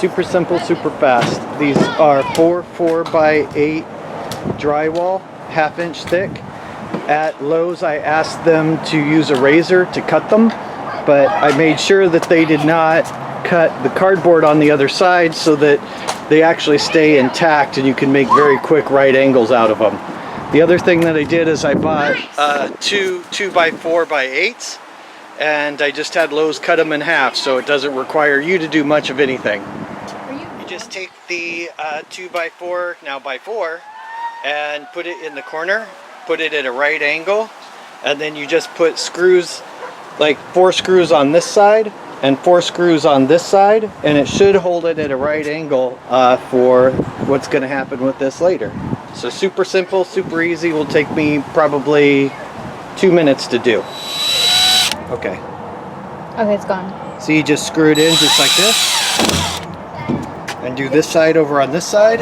Super simple, super fast. These are 4x8 drywall, 1/2 inch thick. At Lowe's, I asked them to use a razor to cut them, but I made sure that they did not cut the cardboard on the other side so that they actually stay intact and you can make very quick right angles out of them. The other thing that I did is I bought two 2x4x8s, and I just had Lowe's cut them in half, so it doesn't require you to do much of anything. You just take the 2x4, now by 4, and put it in the corner, put it at a right angle, and then you just put screws, like 4 screws on this side and 4 screws on this side, and it should hold it at a right angle for what's going to happen with this later. So super simple, super easy, will take me probably 2 minutes to do. Okay. Okay, it's gone. So you just screw it in just like this, and do this side over on this side.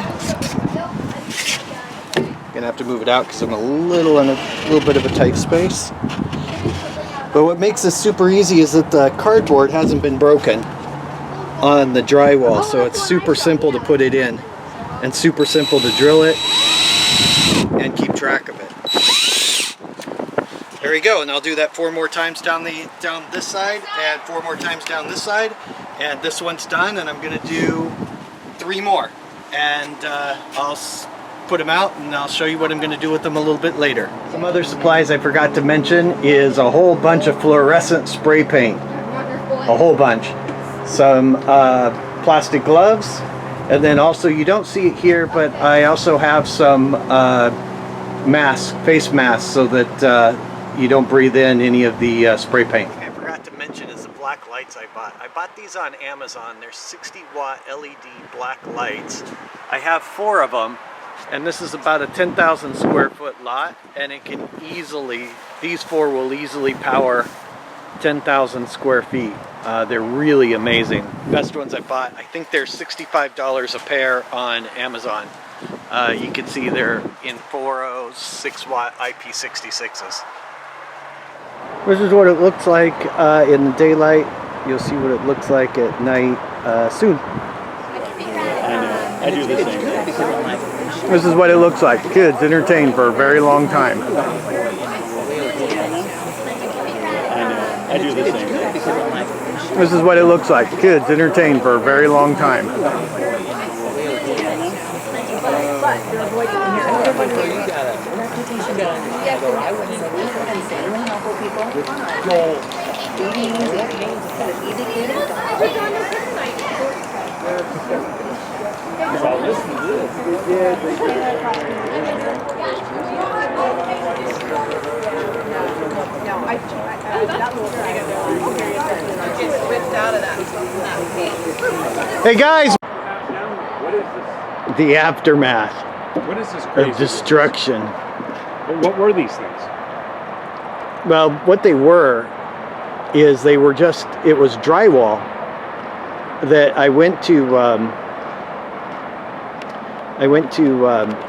Gonna have to move it out because I'm in a little bit of a tight space. But what makes this super easy is that the cardboard hasn't been broken on the drywall, so it's super simple to put it in and super simple to drill it and keep track of it. There we go, and I'll do that 4 more times down this side and 4 more times down this side, and this one's done, and I'm gonna do 3 more, and I'll put them out and I'll show you what I'm going to do with them a little bit later. Some other supplies I forgot to mention is a whole bunch of fluorescent spray paint. A whole bunch. Some plastic gloves, and then also, you don't see it here, but I also have some masks, face masks, so that you don't breathe in any of the spray paint. I forgot to mention is the black lights I bought. I bought these on Amazon. They're 60-watt LED black lights. I have 4 of them. And this is about a 10,000 square foot lot, and it can easily, these 4 will easily power 10,000 square feet. They're really amazing. Best ones I bought. I think they're $65 a pair on Amazon. You can see they're in 4.0 6-watt IP66s. This is what it looks like in the daylight. You'll see what it looks like at night soon. I do the same thing. This is what it looks like. Kids entertained for a very long time. I do the same thing. This is what it looks like. Kids entertained for a very long time. Hey guys! What is this? The aftermath What is this crazy? of destruction. What were these things? Well, what they were is it was drywall that I went to